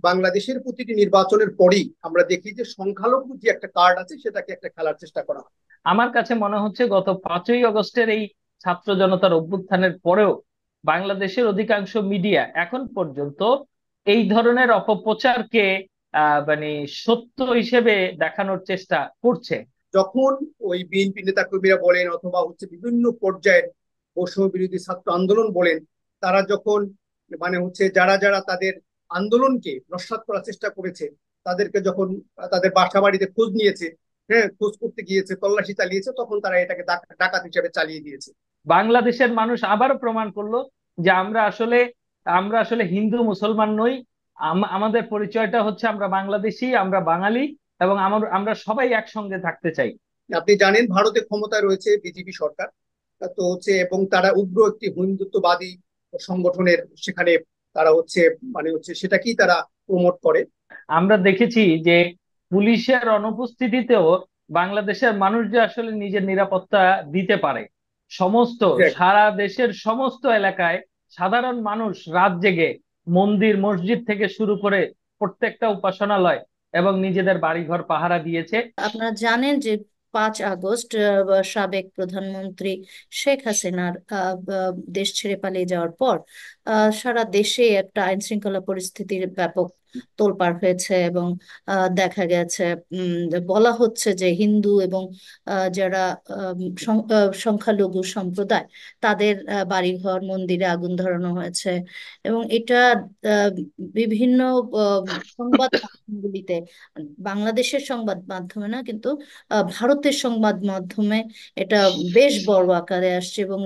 বাংলাদেশের প্রতিটি নির্বাচনের পরেই আমরা দেখি যে সংখ্যালঘু যে একটা কার্ড আছে সেটাকে একটা খেলার চেষ্টা করা হয়। আমার কাছে মনে হচ্ছে গত 5ই আগস্টের এই ছাত্র জনতার অভ্যুত্থানের পরেও বাংলাদেশের অধিকাংশ মিডিয়া এখন পর্যন্ত এই ধরনের অপপ্রচারকে মানে সত্য হিসেবে দেখানোর চেষ্টা করছে। যখন ওই বিএনপি নেতাকর্মীরা বলেন অথবা হচ্ছে বিভিন্ন পর্যায়ের বৈষম্য বিরোধী ছাত্র আন্দোলন বলেন, তারা যখন মানে হচ্ছে যারা যারা তাদের আন্দোলনকে নস্যাৎ করার চেষ্টা করেছে, তাদেরকে যখন তাদের বাসা বাড়িতে খোঁজ নিয়েছে, হ্যাঁ খোঁজ করতে গিয়েছে, তল্লাশি চালিয়েছে, তখন তারা এটাকে ডাকাত হিসেবে চালিয়ে দিয়েছে। বাংলাদেশের মানুষ আবারও প্রমাণ করলো যে আমরা আসলে হিন্দু মুসলমান নই। আমাদের পরিচয়টা হচ্ছে আমরা বাংলাদেশী, আমরা বাঙালি, এবং আমরা সবাই একসঙ্গে থাকতে চাই। আপনি জানেন ভারতে ক্ষমতায় রয়েছে বিজেপি সরকার, তো হচ্ছে এবং তারা উগ্র একটি হিন্দুত্ববাদী সংগঠনের সেখানে তারা হচ্ছে মানে হচ্ছে সেটাকেই তারা প্রমোট করে। আমরা দেখেছি যে পুলিশের অনুপস্থিতিতেও বাংলাদেশের মানুষ যে আসলে নিজের নিরাপত্তা দিতে পারে। সমস্ত Exactly. সারা দেশের সমস্ত এলাকায় সাধারণ মানুষ রাত জেগে মন্দির মসজিদ থেকে শুরু করে প্রত্যেকটা উপাসনালয় এবং নিজেদের বাড়িঘর পাহারা দিয়েছে। আপনারা জানেন যে 5 আগস্ট সাবেক প্রধানমন্ত্রী শেখ হাসিনার দেশ ছেড়ে পালিয়ে যাওয়ার পর সারা দেশে একটা আইন শৃঙ্খলা পরিস্থিতির ব্যাপক তোলপাড় হয়েছে, এবং দেখা গেছে বলা হচ্ছে যে হিন্দু এবং যারা সংখ্যালঘু সম্প্রদায় তাদের বাড়িঘর মন্দিরে আগুন ধরানো হয়েছে। এবং এটা আহ, বিভিন্ন আহ, সংবাদ মাধ্যমগুলিতে, বাংলাদেশের সংবাদ মাধ্যমে না কিন্তু ভারতের সংবাদ মাধ্যমে এটা বেশ বড় আকারে আসছে। এবং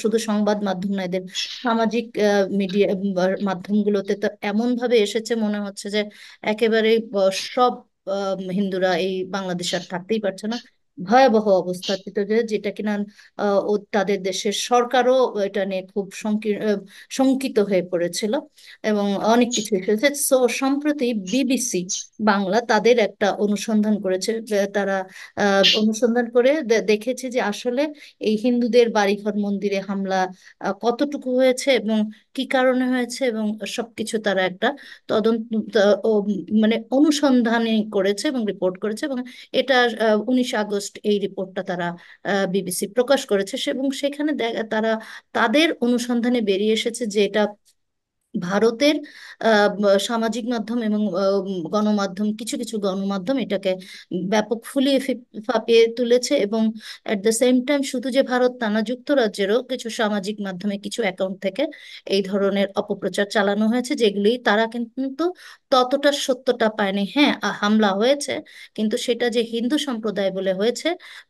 শুধু সংবাদ মাধ্যম না, এদের সামাজিক মিডিয়া মাধ্যমগুলোতে তো এমন ভাবে এসেছে মনে হচ্ছে যে একেবারে সব হিন্দুরা এই বাংলাদেশে আর থাকতেই পারছে না, ভয়াবহ অবস্থা যেটা কিনা ও তাদের দেশের সরকারও এটা নিয়ে খুব শঙ্কিত হয়ে পড়েছিল, এবং অনেক কিছু এসেছে। সো সম্প্রতি বিবিসি বাংলা তাদের একটা অনুসন্ধান করেছে, যে তারা অনুসন্ধান করে দেখেছে যে আসলে এই হিন্দুদের বাড়িঘর মন্দিরে হামলা কতটুকু হয়েছে এবং কি কারণে হয়েছে, এবং সবকিছু তারা একটা তদন্ত মানে অনুসন্ধানে করেছে এবং রিপোর্ট করেছে। এবং এটা 19 আগস্ট এই রিপোর্টটা তারা বিবিসি প্রকাশ করেছে। এবং সেখানে তারা তাদের অনুসন্ধানে বেরিয়ে এসেছে যে এটা ভারতের সামাজিক মাধ্যম এবং গণমাধ্যম, কিছু কিছু গণমাধ্যম এটাকে ব্যাপক ফুলিয়ে ফাঁপিয়ে তুলেছে। এবং এট দ্য সেম টাইম শুধু যে ভারত তা না, যুক্তরাজ্যেরও কিছু সামাজিক মাধ্যমে কিছু অ্যাকাউন্ট থেকে এই ধরনের অপপ্রচার চালানো হয়েছে, যেগুলি তারা কিন্তু ততটা সত্যতা পায়নি। হ্যাঁ, হামলা হয়েছে, কিন্তু সেটা যে হিন্দু সম্প্রদায় বলে হয়েছে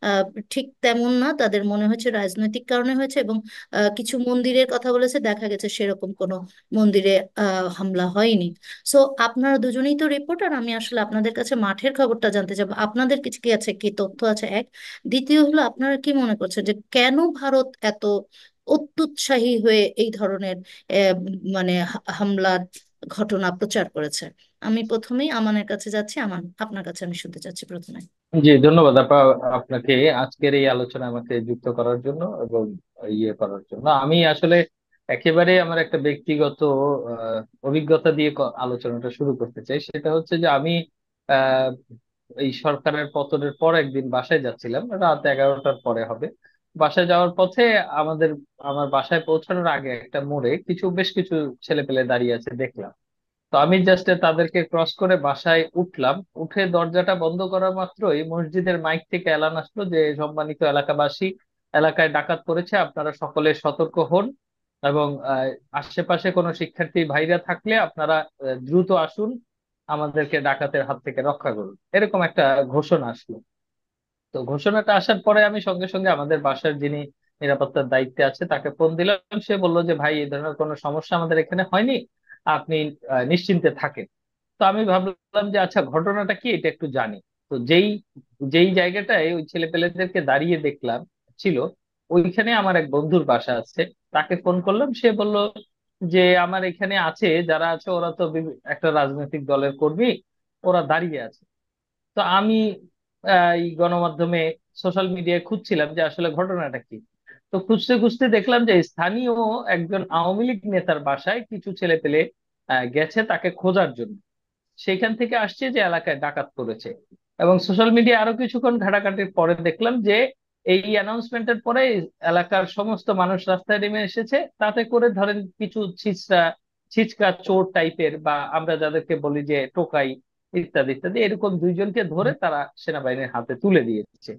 আহ, ঠিক তেমন না। তাদের মনে হয়েছে রাজনৈতিক কারণে হয়েছে, এবং কিছু মন্দিরের কথা বলেছে, দেখা গেছে সেরকম কোনো মন্দিরে হামলা হয়নি। সো আপনারা দুজনেই তো রিপোর্টার, আমি আসলে আপনাদের কাছে মাঠের খবরটা জানতে চাবো, আপনাদের কিছু কি আছে, কি তথ্য আছে এক। দ্বিতীয় হলো, আপনারা কি মনে করছেন যে কেন ভারত এত অত্যুৎসাহী হয়ে এই ধরনের আহ, মানে হামলার ঘটনা প্রচার করেছে? আমি প্রথমেই আমানের কাছে যাচ্ছি। আমান, আপনার কাছে আমি শুনতে চাচ্ছি প্রথমে। জি, ধন্যবাদ আপা, আপনাকে আজকের এই আলোচনা আমাকে যুক্ত করার জন্য এবং ইয়ে করার জন্য। আমি আসলে একেবারে আমার একটা ব্যক্তিগত অভিজ্ঞতা দিয়ে আলোচনাটা শুরু করতে চাই। সেটা হচ্ছে যে আমি আহ, এই সরকারের পতনের পর একদিন বাসায় যাচ্ছিলাম, রাত 11টার পরে হবে। বাসায় যাওয়ার পথে আমার বাসায় পৌঁছানোর আগে একটা মোড়ে বেশ কিছু ছেলে পেলে দাঁড়িয়ে আছে দেখলাম। তো আমি জাস্ট তাদেরকে ক্রস করে বাসায় উঠলাম। উঠে দরজাটা বন্ধ করা মাত্রই মসজিদের মাইক থেকে এলান আসলো যে, সম্মানিত এলাকাবাসী, এলাকায় ডাকাত পড়েছে, আপনারা সকলে সতর্ক হন এবং আশেপাশে কোনো শিক্ষার্থী ভাইরা থাকলে আপনারা দ্রুত আসুন, আমাদেরকে ডাকাতের হাত থেকে রক্ষা করুন। এরকম একটা ঘোষণা আসলো। তো ঘোষণাটা আসার পরে আমি সঙ্গে সঙ্গে আমাদের বাসার যিনি নিরাপত্তার দায়িত্বে আছে তাকে ফোন দিলাম। সে বললো যে, ভাই, এই ধরনের কোনো সমস্যা আমাদের এখানে হয়নি, আপনি নিশ্চিন্তে থাকেন। তো আমি ভাবলাম যে আচ্ছা, ঘটনাটা কি এটা একটু জানি। তো যেই যেই জায়গাটায় ওই ছেলে পেলেদেরকে দাঁড়িয়ে দেখলাম ছিল, ওইখানে আমার এক বন্ধুর বাসা আছে। তাকে ফোন করলাম, সে বলল যে আমার এখানে আছে, যারা আছে ওরা তো একটা রাজনৈতিক দলের কর্মী, ওরা দাঁড়িয়ে আছে। তো আমি এই গণমাধ্যমে সোশ্যাল মিডিয়ায় খুঁজছিলাম যে আসলে ঘটনাটা কি। তো খুঁজতে খুঁজতে দেখলাম যে স্থানীয় একজন আওয়ামী লীগ নেতার বাসায় কিছু ছেলে পেলে গেছে তাকে খোঁজার জন্য। সেখান থেকে আসছে যে এলাকায় ডাকাত পড়েছে। এবং সোশ্যাল মিডিয়া আরো কিছুক্ষণ ঘাটাঘাটির পরে দেখলাম যে এই অ্যানাউন্সমেন্টের পরে এলাকার সমস্ত মানুষ রাস্তায় নেমে এসেছে, তাতে করে ধরেন কিছু ছিচকা চোর টাইপের, বা আমরা যাদেরকে বলি যে টোকাই ইত্যাদি ইত্যাদি, এরকম দুইজনকে ধরে তারা সেনাবাহিনীর হাতে তুলে দিয়েছে।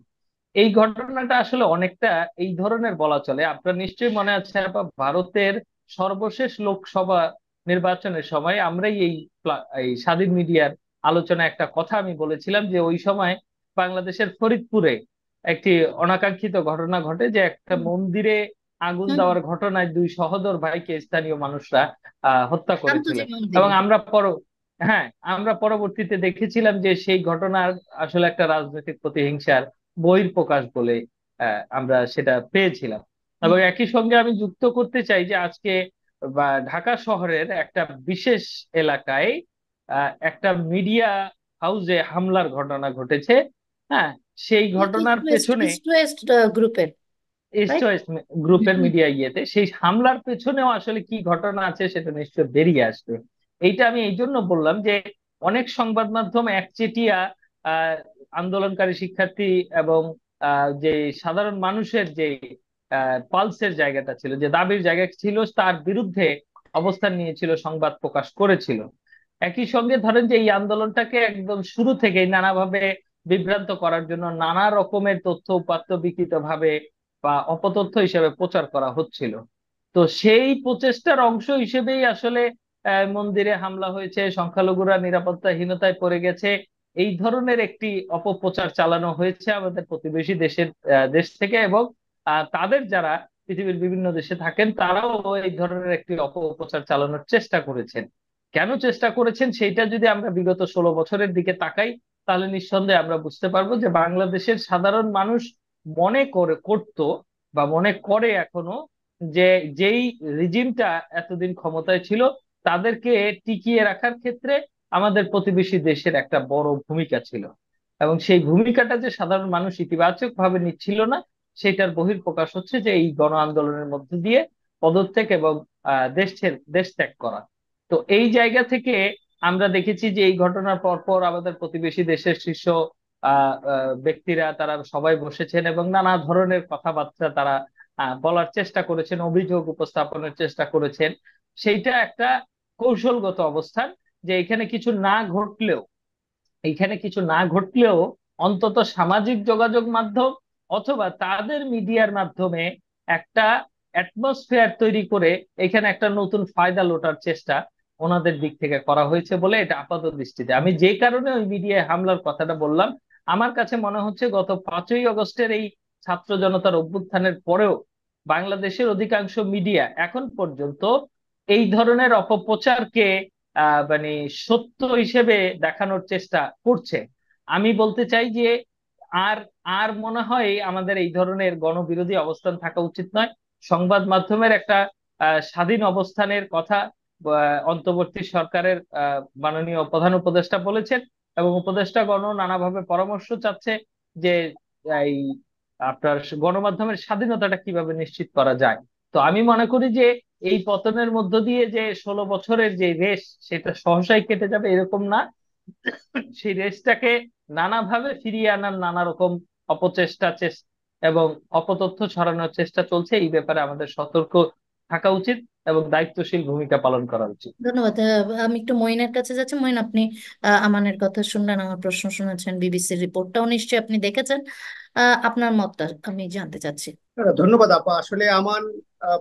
এই ঘটনাটা আসলে অনেকটা এই ধরনের বলা চলে। আপনার নিশ্চয়ই মনে আছে আপা, ভারতের সর্বশেষ লোকসভা নির্বাচনের সময় আমরাই এই স্বাধীন মিডিয়ার আলোচনায় একটা কথা আমি বলেছিলাম যে ওই সময় বাংলাদেশের ফরিদপুরে একটি অনাকাঙ্ক্ষিত ঘটনা ঘটে, যে একটা হুম, মন্দিরে আগুন হুম, দেওয়ার ঘটনায় দুই সহোদর ভাইকে স্থানীয় মানুষরা হত্যা করেছিল। শান্তজি এবং মন্দিরে। হ্যাঁ, আমরা পরবর্তীতে দেখেছিলাম যে সেই ঘটনার আসলে একটা রাজনৈতিক প্রতিহিংসার বহিঃপ্রকাশ বলে আমরা সেটা পেয়েছিলাম। এবং হুম, একই সঙ্গে আমি যুক্ত করতে চাই যে আজকে বা ঢাকা শহরের একটা বিশেষ এলাকায় একটা মিডিয়া হাউসে হামলার ঘটনা ঘটেছে। হ্যাঁ, সেই ঘটনার পেছনে ইস্ট ওয়েস্ট গ্রুপের, ইস্ট রাইট? ওয়েস্ট গ্রুপের মিডিয়া ইয়েতে সেই হামলার পেছনেও আসলে কি ঘটনা আছে সেটা নিশ্চয় বেরিয়ে আসবে। এইটা আমি এই জন্য বললাম যে অনেক সংবাদ মাধ্যম একচেটিয়া আহ আন্দোলনকারী শিক্ষার্থী এবং যে সাধারণ মানুষের যে পালসের জায়গাটা ছিল, যে দাবির জায়গা ছিল, তার বিরুদ্ধে অবস্থান নিয়েছিল, সংবাদ প্রকাশ করেছিল। একই সঙ্গে ধরেন যে এই আন্দোলনটাকে একদম শুরু থেকেই নানাভাবে বিভ্রান্ত করার জন্য নানা রকমের তথ্য উপাত্ত বিকৃত ভাবে বা অপতথ্য হিসেবে প্রচার করা হচ্ছিল। তো সেই প্রচেষ্টার অংশ হিসেবেই আসলে মন্দিরে হামলা হয়েছে, সংখ্যালঘুরা নিরাপত্তাহীনতায় পড়ে গেছে, এই ধরনের একটি অপপ্রচার চালানো হয়েছে আমাদের প্রতিবেশী দেশ থেকে। এবং তাদের যারা পৃথিবীর বিভিন্ন দেশে থাকেন তারাও এই ধরনের একটি অপপ্রচার চালানোর চেষ্টা করেছেন। কেন চেষ্টা করেছেন সেইটা যদি আমরা বিগত 16 বছরের দিকে তাকাই, তাহলে নিঃসন্দেহে আমরা বুঝতে পারবো যে বাংলাদেশের সাধারণ মানুষ করতো বা মনে করে এখনো যে যেই রিজিমটা এতদিন ক্ষমতায় ছিল তাদেরকে টিকিয়ে রাখার ক্ষেত্রে আমাদের প্রতিবেশী দেশের একটা বড় ভূমিকা ছিল। এবং সেই ভূমিকাটা যে সাধারণ মানুষ ইতিবাচক ভাবে নিচ্ছিল না, সেটার বহিঃপ্রকাশ হচ্ছে যে এই গণ আন্দোলনের মধ্যে দিয়ে পদত্যাগ এবং দেশ ত্যাগ করা। তো এই জায়গা থেকে আমরা দেখেছি যে এই ঘটনার পরপর আমাদের প্রতিবেশী দেশের শীর্ষ ব্যক্তিরা তারা সবাই বসেছেন এবং নানা ধরনের কথাবার্তা তারা বলার চেষ্টা করেছেন, অভিযোগ উপস্থাপনের চেষ্টা করেছেন। সেইটা একটা কৌশলগত অবস্থান, যে এখানে কিছু না ঘটলেও অন্তত সামাজিক যোগাযোগ মাধ্যম অথবা তাদের মিডিয়ার মাধ্যমে একটা অ্যাটমসফিয়ার তৈরি করে এখানে একটা নতুন ফায়দা লোটার চেষ্টা ওনাদের দিক থেকে করা হয়েছে বলে এটা আপাত দৃষ্টিতে। আমি যে কারণে ওই মিডিয়ায় হামলার কথাটা বললাম, আমার কাছে মনে হচ্ছে গত 5ই আগস্টের এই ছাত্র জনতার অভ্যুত্থানের পরেও বাংলাদেশের অধিকাংশ মিডিয়া এখন পর্যন্ত এই ধরনের অপপ্রচারকে মানে সত্য হিসেবে দেখানোর চেষ্টা করছে। আমি বলতে চাই যে আর আর মনে হয় আমাদের এই ধরনের গণবিরোধী অবস্থান থাকা উচিত নয়। সংবাদ মাধ্যমের একটা স্বাধীন অবস্থানের কথা অন্তর্বর্তী সরকারের মাননীয় প্রধান উপদেষ্টা বলেছেন, এবং উপদেষ্টাগণ নানাভাবে পরামর্শ চাচ্ছে যে এই আপনার গণমাধ্যমের স্বাধীনতাটা কিভাবে নিশ্চিত করা যায়। তো আমি মনে করি যে এই পতনের মধ্য দিয়ে যে 16 বছরের যে রেশ সেটা সহসাই কেটে যাবে এরকম না। সেই রেশটাকে নানাভাবে ফিরিয়ে আনার নানা রকম এবং অপতথ্য ছড়ানোর চেষ্টা চলছে। এই ব্যাপারে আমাদের সতর্ক থাকা উচিত এবং দায়িত্বশীল ভূমিকা পালন করা উচিত। ধন্যবাদ। আমি একটু মইনের কাছে যাচ্ছি। মইন, আপনি আমানের কথা শুনলেন, আমার প্রশ্ন শুনেছেন, বিবিসির রিপোর্টটাও নিশ্চয়ই আপনি দেখেছেন। আপনার মতটা আমি জানতে চাচ্ছি। ধন্যবাদ আপা, আসলে আমান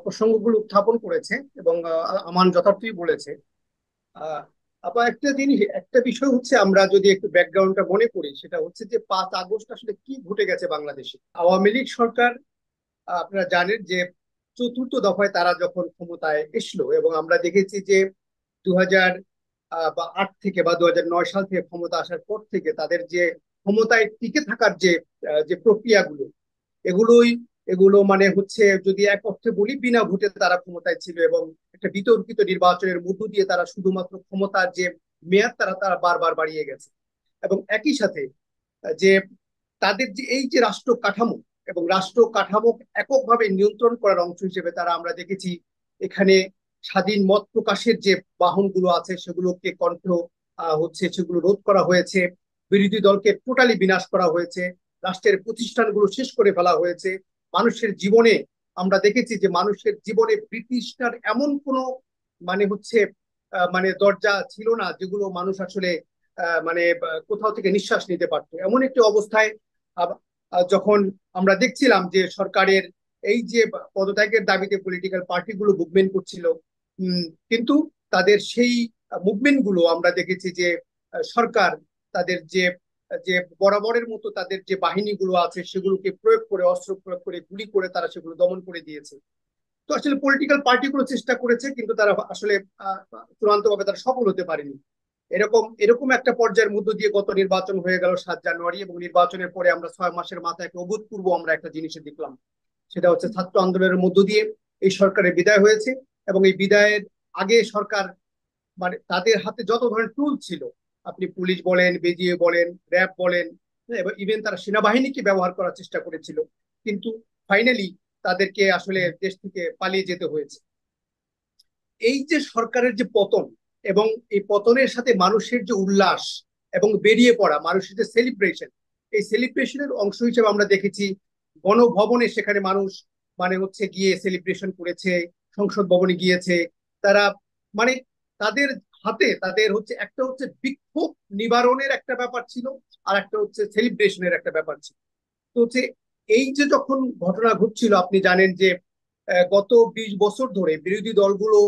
প্রসঙ্গগুলো উত্থাপন করেছে এবং আমান যথার্থই বলেছে। আহ, আপা, একটা বিষয় হচ্ছে, আমরা যদি একটু ব্যাকগ্রাউন্ডটা মনে করি, সেটা হচ্ছে যে 5 আগস্ট আসলে কি ঘটে গেছে বাংলাদেশে। আওয়ামী লীগ সরকার, আপনারা জানেন যে চতুর্থ দফায় তারা যখন ক্ষমতায় এসলো, এবং আমরা দেখেছি যে 2008 থেকে বা 2009 সাল থেকে ক্ষমতা আসার পর থেকে তাদের যে ক্ষমতায় টিকে থাকার যে যে প্রক্রিয়াগুলো, এগুলোই এগুলো মানে হচ্ছে, যদি এক অর্থে বলি, বিনা ভোটে তারা ক্ষমতায় ছিল এবং একটা বিতর্কিত নির্বাচনের মধ্য দিয়ে তারা শুধুমাত্র ক্ষমতার যে মেয়াদ তারা তারা বারবার বাড়িয়ে গেছে। এবং একই সাথে যে তাদের যে এই যে রাষ্ট্র কাঠামো, এবং রাষ্ট্র কাঠামো এককভাবে নিয়ন্ত্রণ করার অংশ হিসেবে তারা, আমরা দেখেছি এখানে স্বাধীন মত প্রকাশের যে বাহনগুলো আছে সেগুলোকে কণ্ঠ হচ্ছে সেগুলো রোধ করা হয়েছে, বিরোধী দলকে টোটালি বিনাশ করা হয়েছে, রাষ্ট্রের প্রতিষ্ঠানগুলো শেষ করে ফেলা হয়েছে। মানুষের জীবনে আমরা দেখেছি যে মানুষের জীবনে ব্রিটিশটার এমন কোনো মানে হচ্ছে মানে দরজা ছিল না যেগুলো মানুষ আসলে মানে কোথাও থেকে নিঃশ্বাস নিতে পারতো, এমন একটি অবস্থায় যখন আমরা দেখছিলাম যে সরকারের এই যে পদত্যাগের দাবিতে পলিটিক্যাল পার্টিগুলো মুভমেন্ট করছিল, কিন্তু তাদের সেই মুভমেন্ট গুলো আমরা দেখেছি যে সরকার তাদের যে যে বরাবরের মতো তাদের যে বাহিনীগুলো আছে সেগুলোকে প্রয়োগ করে, অস্ত্র প্রয়োগ করে, গুলি করে তারা সেগুলো দমন করে দিয়েছে। তো আসলে পলিটিক্যাল পার্টিগুলো চেষ্টা করেছে, কিন্তু তারা আসলে চূড়ান্তভাবে তারা সফল হতে পারেনি। এরকম এরকম একটা পর্যায়ের মধ্য দিয়ে গত নির্বাচন হয়ে গেল 7 জানুয়ারি, এবং নির্বাচনের পরে আমরা 6 মাসের মাথায় একটা অভূতপূর্ব আমরা একটা জিনিস দেখলাম। সেটা হচ্ছে ছাত্র আন্দোলনের মধ্য দিয়ে এই সরকারের বিদায় হয়েছে। এবং এই বিদায়ের আগে সরকার মানে তাদের হাতে যত ধরনের টুল ছিল, আপনি পুলিশ বলেন, বিজিএ বলেন, র্যাব বলেন, এবং ইভেন তারা সেনাবাহিনীকে ব্যবহার করার চেষ্টা করেছিল, কিন্তু ফাইনালি তাদেরকে আসলে দেশ থেকে পালিয়ে যেতে হয়েছে। এই যে সরকারের যে পতন, এবং এই পতনের সাথে মানুষের যে উল্লাস এবং বেরিয়ে পড়া, মানুষের যে সেলিব্রেশন, এই সেলিব্রেশনের অংশ হিসেবে আমরা দেখেছি গণভবনে সেখানে মানুষ মানে হচ্ছে গিয়ে সেলিব্রেশন করেছে, সংসদ ভবনে গিয়েছে তারা, মানে তাদের হাতে তাদের হচ্ছে একটা হচ্ছে বিক্ষোভ নিবারণের একটা ব্যাপার ছিল, আর একটা হচ্ছে সেলিব্রেশনের একটা ব্যাপার ছিল। তো হচ্ছে এই যে যখন ঘটনা ঘটছিল, আপনি জানেন যে গত 20 বছর ধরে বিরোধী দলগুলো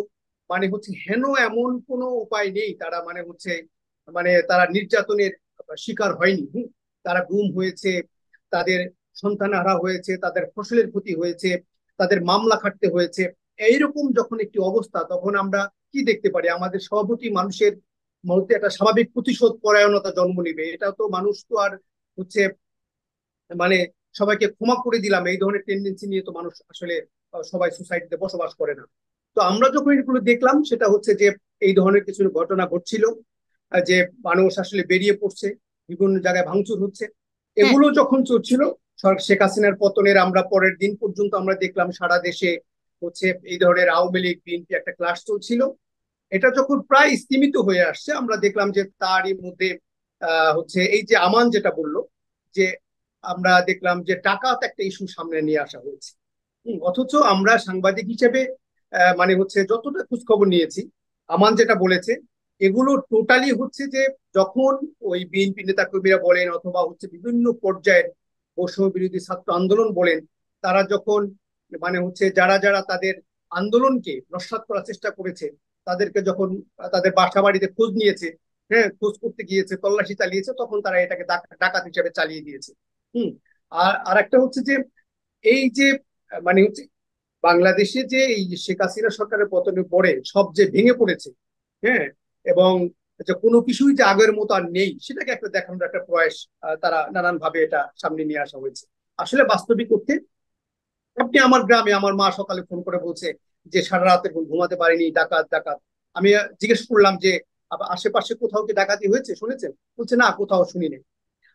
মানে হচ্ছে হেন এমন কোনো উপায় নেই, তারা মানে হচ্ছে মানে তারা নির্যাতনের শিকার হয়নি। তারা গুম হয়েছে, তাদের সন্তান হারা হয়েছে, তাদের ফসলের ক্ষতি হয়েছে, তাদের মামলা খাটতে হয়েছে। এইরকম যখন একটি অবস্থা, তখন আমরা কি দেখতে পারি? আমাদের সভাপতি মানুষের মধ্যে একটা স্বাভাবিক প্রতিশোধ পরায়ণতা জন্ম নিবে, এটা তো মানুষ তো আর হচ্ছে মানে সবাইকে ক্ষমা করে দিলাম এই ধরনের টেন্ডেন্সি নিয়ে তো মানুষ আসলে সবাই সোসাইটিতে বসবাস করে না। তো আমরা যখন এগুলো দেখলাম, সেটা হচ্ছে যে এই ধরনের কিছু ঘটনা ঘটছিল, যে মানুষ আসলে বেরিয়ে পড়ছে, বিভিন্ন জায়গায় ভাঙচুর হচ্ছে, হ্যাঁ। এগুলো যখন চলছিল শেখ হাসিনার পতনের আমরা পরের দিন পর্যন্ত আমরা দেখলাম সারা দেশে হচ্ছে এই ধরনের আওয়ামী লীগ বিএনপি একটা ক্লাস চলছিল। এটা যখন প্রায় স্তীমিত হয়ে আসছে, আমরা দেখলাম যে তারই মধ্যে হচ্ছে এই যে আমান যেটা বললো, যে আমরা দেখলাম যে ডাকাত একটা ইস্যু সামনে নিয়ে আসা হয়েছে। অথচ আমরা সাংবাদিক হিসেবে মানে হচ্ছে যতটা খোঁজ খবর নিয়েছি, আমান যেটা বলেছে এগুলো টোটালি হচ্ছে যে যখন ওই বিএনপি নেতা কর্মীরা বলেন, অথবা হচ্ছে বিভিন্ন পর্যায়ের বৈষম্য বিরোধী ছাত্র আন্দোলন বলেন, তারা যখন মানে হচ্ছে যারা যারা তাদের আন্দোলনকে নস্যাৎ করার চেষ্টা করেছে, তাদেরকে যখন তাদের বাসা বাড়িতে খোঁজ নিয়েছে, হ্যাঁ খোঁজ করতে গিয়েছে, তল্লাশি চালিয়েছে, তখন তারা এটাকে ডাকাত হিসেবে চালিয়ে দিয়েছে। হুম। আর একটা হচ্ছে যে এই যে মানে হচ্ছে বাংলাদেশে যে এই শেখ হাসিনা সরকারের পতনের পরে সব যে ভেঙে পড়েছে, হ্যাঁ, এবং যে কোনো কিছুই যে আগের মতো আর নেই সেটাকে একটা দেখানোর একটা প্রয়াস তারা নানান ভাবে এটা সামনে নিয়ে আসা হয়েছে। আসলে বাস্তবিক করতে আপনি আমার গ্রামে আমার মা সকালে ফোন করে বলছে যে সারা রাতে ঘুমাতে পারিনি, ডাকাত ডাকাত। আমি জিজ্ঞেস করলাম যে আশেপাশে কোথাও কি ডাকাতি হয়েছে, শুনেছেন? বলছে না, কোথাও শুনিনি।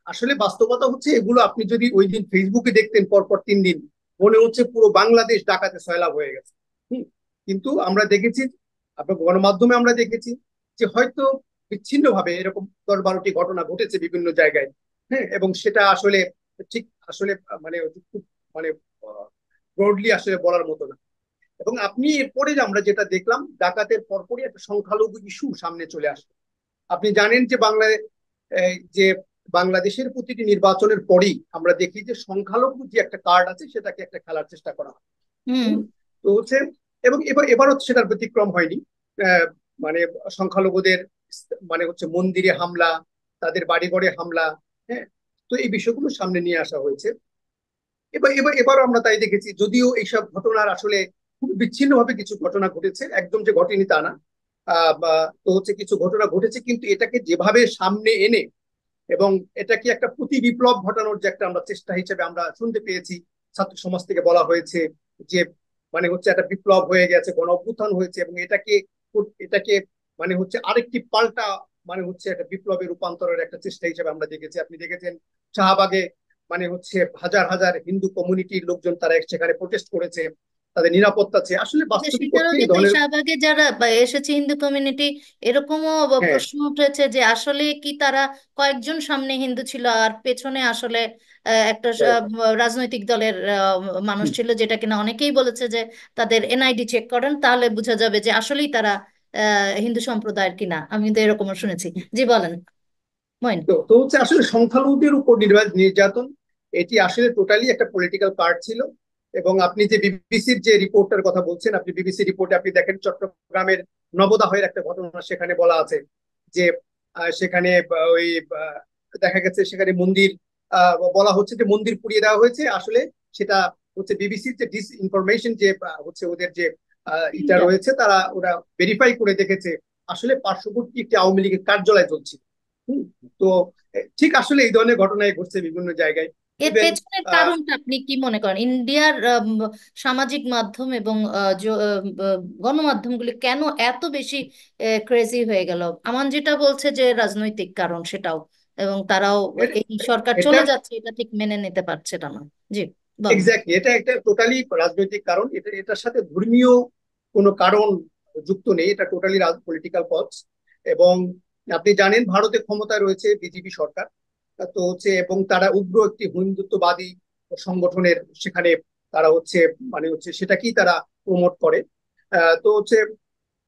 আসলে বাস্তবতা হচ্ছে এগুলো আপনি যদি ওই দিন ফেসবুকে দেখতেন পরপর 3 দিন, মনে হচ্ছে পুরো বাংলাদেশ ডাকাতে সয়লাব হয়ে গেছে। হম। কিন্তু আমরা দেখেছি, আপনার গণমাধ্যমে আমরা দেখেছি যে হয়তো বিচ্ছিন্ন ভাবে এরকম 10-12টি ঘটনা ঘটেছে বিভিন্ন জায়গায়। হ্যাঁ, এবং সেটা আসলে ঠিক আসলে মানে খুব মানে ব্রডলি আসলে বলার মতো না। এবং আপনি এরপরে আমরা যেটা দেখলাম, ডাকাতের পরপরই একটা সংখ্যালঘু ইস্যু সামনে চলে আসলো। আপনি জানেন যে যে বাংলাদেশের প্রতিটি নির্বাচনের পরেই আমরা দেখি যে সংখ্যালঘু যে একটা কার্ড আছে সেটাকে একটা খেলার চেষ্টা করা হয়। হুম। তো হচ্ছে এবং এবারও সেটার ব্যতিক্রম হয়নি। আহ, মানে সংখ্যালঘুদের মানে হচ্ছে মন্দিরে হামলা, তাদের বাড়িঘরে হামলা, হ্যাঁ, তো এই বিষয়গুলো সামনে নিয়ে আসা হয়েছে। এবারও আমরা তাই দেখেছি, যদিও এইসব ঘটনার আসলে খুব বিচ্ছিন্ন ভাবে কিছু ঘটনা ঘটেছে, একদম যে ঘটেনি তা না। তো হচ্ছে কিছু ঘটনা ঘটেছে, কিন্তু এটাকে যেভাবে সামনে এনে এবং এটাকে একটা প্রতি বিপ্লব ঘটানোর যে একটা আমরা চেষ্টা হিসেবে আমরা শুনতে পেয়েছি, ছাত্র সমাজ থেকে বলা হয়েছে যে মানে হচ্ছে একটা বিপ্লব হয়ে গেছে, গণ অভ্যুত্থান হয়েছে, এবং এটাকে এটাকে মানে হচ্ছে আরেকটি পাল্টা মানে হচ্ছে একটা বিপ্লবের রূপান্তরের একটা চেষ্টা হিসেবে আমরা দেখেছি। আপনি দেখেছেন শাহবাগে মানে হচ্ছে হাজার হাজার হিন্দু কমিউনিটির লোকজন তারা সেখানে প্রোটেস্ট করেছে, তাদের নিরাপত্তা চেয়ে, আসলে যে বাস্তবিক সেটারও অর্থে এই কিন্তু এই ধরনের। শাহবাগে যারা এসেছে হিন্দু কমিউনিটি, এরকমও হ্যাঁ, প্রশ্ন উঠেছে যে আসলে কি তারা কয়েকজন সামনে হিন্দু ছিল আর পেছনে আসলে একটা বলেন। রাজনৈতিক দলের মানুষ হুম। ছিল, যেটা কিনা অনেকেই বলেছে যে তাদের এনআইডি চেক করেন তাহলে বোঝা যাবে যে আসলেই তারা হিন্দু সম্প্রদায়ের কিনা। আমি কিন্তু এরকমও শুনেছি। জি বলেন মইন। তো তো হচ্ছে আসলে সংখ্যালঘুদের উপর নির্যাতন, এটি আসলে টোটালি একটা পলিটিক্যাল পার্ট ছিল। এবং আপনি যে বিবিসির যে রিপোর্টের কথা বলছেন, আপনি বিবিসি রিপোর্টে আপনি দেখেন চট্টগ্রামের নবদাহের একটা ঘটনা সেখানে বলা আছে যে সেখানে ওই দেখা গেছে সেখানে মন্দির, বলা হচ্ছে যে মন্দির পুড়িয়ে দেওয়া হয়েছে। আসলে সেটা হচ্ছে বিবিসির যে ডিস ইনফরমেশন যে হচ্ছে ওদের যে ইটা এটা রয়েছে, ওরা ভেরিফাই করে দেখেছে আসলে পার্শ্ববর্তী একটি আওয়ামী লীগের কার্যালয় চলছিল। হুম। তো ঠিক আসলে এই ধরনের ঘটনাই ঘটছে বিভিন্ন জায়গায়। এর ইভেন পেছনের কারণটা আপনি কি মনে করেন? ইন্ডিয়ার সামাজিক মাধ্যম এবং গণমাধ্যমগুলি কেন এত বেশি ক্রেজি হয়ে গেল? আমান যেটা বলছে যে রাজনৈতিক কারণ, সেটাও, এবং তারাও এই সরকার এটা চলে যাচ্ছে এটা ঠিক মেনে নিতে পারছে না না। জি বলেন। এক্স্যাক্টলি, এটা একটা টোটালি রাজনৈতিক কারণ। এটার সাথে ধর্মীয় কোনো কারণ যুক্ত নেই, এটা টোটালি পলিটিক্যাল কজ। এবং আপনি জানেন ভারতে ক্ষমতায় রয়েছে বিজেপি সরকার। তো হচ্ছে এবং তারা উগ্র একটি হিন্দুত্ববাদী সংগঠনের সেখানে তারা হচ্ছে মানে হচ্ছে সেটাকেই তারা প্রমোট করে। তো হচ্ছে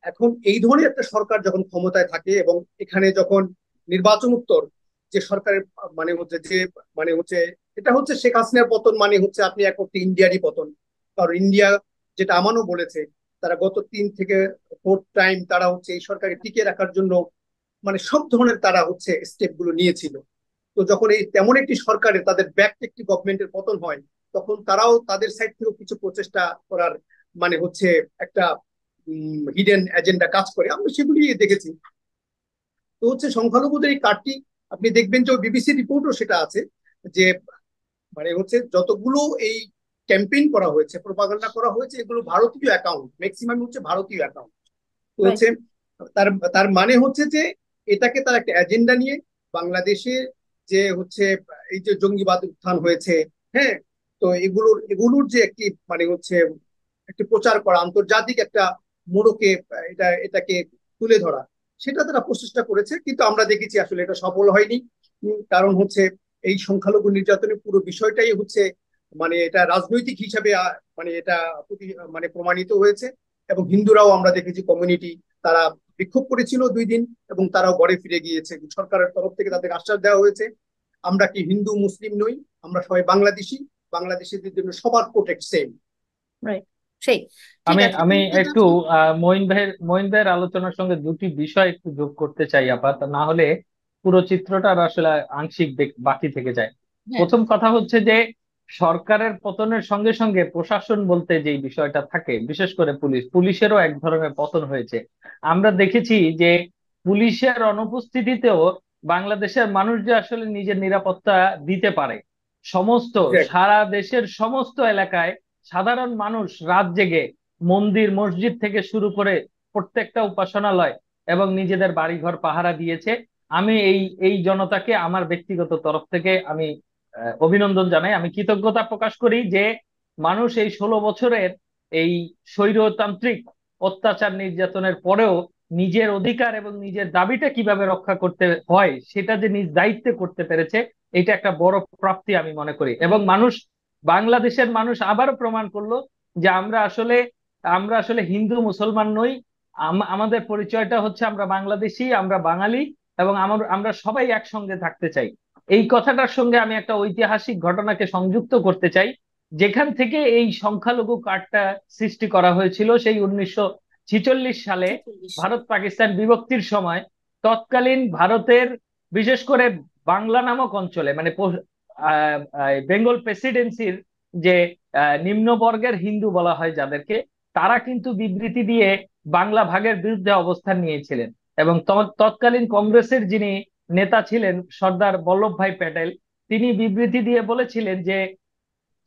এখন এই ধরনের একটা সরকার যখন ক্ষমতায় থাকে এবং এখানে যখন নির্বাচনোত্তর যে সরকারের মানে হচ্ছে এটা হচ্ছে শেখ হাসিনার পতন, মানে হচ্ছে আপনি এক অর্থে ইন্ডিয়ারই পতন। কারণ ইন্ডিয়া, যেটা আমানও বলেছে, তারা গত 3 থেকে 4 টাইম তারা হচ্ছে এই সরকারকে টিকিয়ে রাখার জন্য মানে সব ধরনের তারা হচ্ছে স্টেপ গুলো নিয়েছিল। তো যখন এই তেমন একটি সরকারের তাদের ব্যাক একটি গভর্নমেন্টের পতন হয়, তখন তারাও তাদের সাইড থেকেও কিছু প্রচেষ্টা করার মানে হচ্ছে একটা হিডেন এজেন্ডা কাজ করে, আমরা সেগুলি দেখেছি। তো হচ্ছে সংখ্যালঘুদের এই কার্ডটি আপনি দেখবেন যে বিবিসি রিপোর্টও সেটা আছে যে মানে হচ্ছে যতগুলো এই ক্যাম্পেইন করা হয়েছে, প্রপাগান্ডা করা হয়েছে, এগুলো ভারতীয় অ্যাকাউন্ট, ম্যাক্সিমাম হচ্ছে ভারতীয় অ্যাকাউন্ট। তো রাইট। হচ্ছে তার তার মানে হচ্ছে যে এটাকে তার একটা এজেন্ডা নিয়ে বাংলাদেশে যে হচ্ছে এই যে জঙ্গিবাদ উত্থান হয়েছে, হ্যাঁ, তো এগুলোর যে একটি মানে হচ্ছে একটি প্রচার করা, আন্তর্জাতিক একটা মোড়কে এটাকে তুলে ধরা, সেটা তারা প্রচেষ্টা করেছে। কিন্তু আমরা দেখেছি আসলে এটা সফল হয়নি। কারণ হচ্ছে এই সংখ্যালঘু নির্যাতনের পুরো বিষয়টাই হচ্ছে মানে এটা রাজনৈতিক হিসাবে মানে এটা মানে প্রমাণিত হয়েছে। এবং হিন্দুরাও আমরা দেখেছি কমিউনিটি, তারা বিক্ষোভ করেছিল 2 দিন এবং তারাও ঘরে ফিরে গিয়েছে। সরকারের তরফ থেকে তাদের আশ্বাস দেওয়া হয়েছে আমরা কি হিন্দু মুসলিম নই, আমরা সবাই বাংলাদেশি, বাংলাদেশিদের জন্য সবার প্রোটেক্ট সেম। রাইট। সেই ঠিক আমি আছে আমি কিন্তু একটু যখন মঈন ভাইয়ের আলোচনার সঙ্গে দুটি বিষয় একটু যোগ করতে চাই আপাতত, না হলে পুরো চিত্রটা আর আসলে আংশিক বাকি থেকে যায়। হ্যাঁ। প্রথম কথা হচ্ছে যে সরকারের পতনের সঙ্গে সঙ্গে প্রশাসন বলতে যেই বিষয়টা থাকে, বিশেষ করে পুলিশেরও এক ধরনের পতন হয়েছে। আমরা দেখেছি যে পুলিশের অনুপস্থিতিতেও বাংলাদেশের মানুষ যে আসলে নিজের নিরাপত্তা দিতে পারে, সমস্ত সারা দেশের সমস্ত এলাকায় সাধারণ মানুষ রাত জেগে মন্দির মসজিদ থেকে শুরু করে প্রত্যেকটা উপাসনালয় এবং নিজেদের বাড়িঘর পাহারা দিয়েছে। আমি এই এই জনতাকে আমার ব্যক্তিগত তরফ থেকে আমি অভিনন্দন জানাই, আমি কৃতজ্ঞতা প্রকাশ করি যে মানুষ এই 16 বছরের এই স্বৈরতান্ত্রিক অত্যাচার নির্যাতনের পরেও নিজের অধিকার এবং নিজের দাবিটা কিভাবে রক্ষা করতে হয় সেটা যে নিজ দায়িত্বে করতে পেরেছে, এটা একটা বড় প্রাপ্তি আমি মনে করি। এবং বাংলাদেশের মানুষ আবারও প্রমাণ করলো যে আমরা আসলে হিন্দু মুসলমান নই। আমাদের পরিচয়টা হচ্ছে আমরা বাংলাদেশী, আমরা বাঙালি, এবং আমরা সবাই একসঙ্গে থাকতে চাই। এই কথাটার সঙ্গে আমি একটা ঐতিহাসিক ঘটনাকে সংযুক্ত করতে চাই। যেখান থেকে এই সংখ্যালঘু কার্ডটা সৃষ্টি করা হয়েছিল সেই 1946 সালে 46 সালে। ভারত পাকিস্তান বিভক্তির সময় তৎকালীন ভারতের, বিশেষ করে বাংলা নামক অঞ্চলে, মানে বেঙ্গল প্রেসিডেন্সির যে নিম্নবর্গের হিন্দু বলা হয় যাদেরকে, তারা কিন্তু বিবৃতি দিয়ে বাংলা ভাগের বিরুদ্ধে অবস্থান নিয়েছিলেন। এবং তৎকালীন কংগ্রেসের যিনি নেতা ছিলেন সর্দার বল্লভভাই প্যাটেল, তিনি বিবৃতি দিয়ে বলেছিলেন যে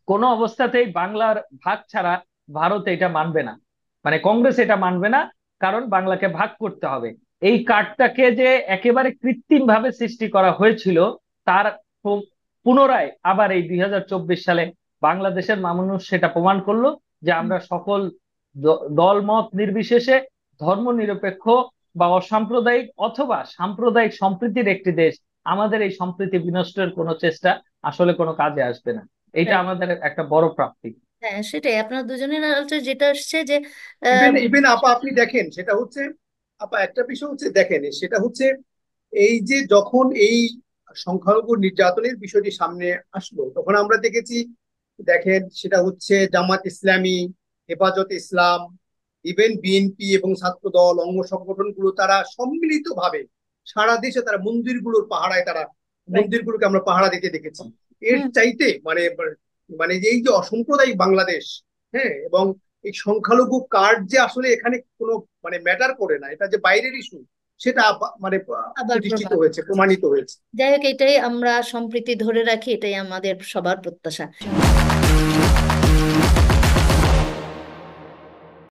কোনো অবস্থাতেই বাংলার ভাগ ছাড়া ভারত এটা মানবে না, মানে কংগ্রেস এটা মানবে না, কারণ বাংলাকে ভাগ করতে হবে। এই কার্ডটাকে যে একেবারে কৃত্রিম ভাবে সৃষ্টি করা হয়েছিল, তার পুনরায় আবার এই 2024 সালে বাংলাদেশের মানুষ সেটা প্রমাণ করলো যে আমরা সকল দল মত নির্বিশেষে ধর্ম নিরপেক্ষ বা অসাম্প্রদায়িক অথবা সাম্প্রদায়িক সম্প্রীতির একটি দেশ। আমাদের এই সম্প্রীতি বিনষ্টের কোনো চেষ্টা আসলে কোনো কাজে আসবে না। এটা আমাদের একটা বড় প্রাপ্তি। হ্যাঁ, সেটাই আপনার দুজনের আলোচনা যেটা আসছে যে ইভেন ইভেন আপা আপনি দেখেন সেটা হচ্ছে, আপা একটা বিষয় হচ্ছে দেখেন সেটা হচ্ছে এই যে যখন এই সংখ্যালঘু নির্যাতনের বিষয়টি সামনে আসলো তখন আমরা দেখেছি, দেখেন সেটা হচ্ছে জামাত ইসলামী, হেফাজত ইসলাম, ইভেন বিএনপি এবং ছাত্র দল অঙ্গ সংগঠনগুলো তারা সম্মিলিতভাবে সারা দেশে তারা মন্দিরগুলোর পাহারায়, তারা মন্দিরগুলোকে আমরা পাহারা দিতে দেখেছি। এর হুম, চাইতে মানে মানে এই যে অসাম্প্রদায়িক বাংলাদেশ, হ্যাঁ, এবং এই সংখ্যালঘু কার্ড যে আসলে এখানে কোনো মানে ম্যাটার করে না, এটা যে বাইরের ইস্যু, সেটা মানে আবার প্রতিষ্ঠিত প্রমাণ। হয়েছে, প্রমাণিত হয়েছে। যাই হোক, এটাই আমরা সম্প্রীতি ধরে রাখি, এটাই আমাদের সবার প্রত্যাশা।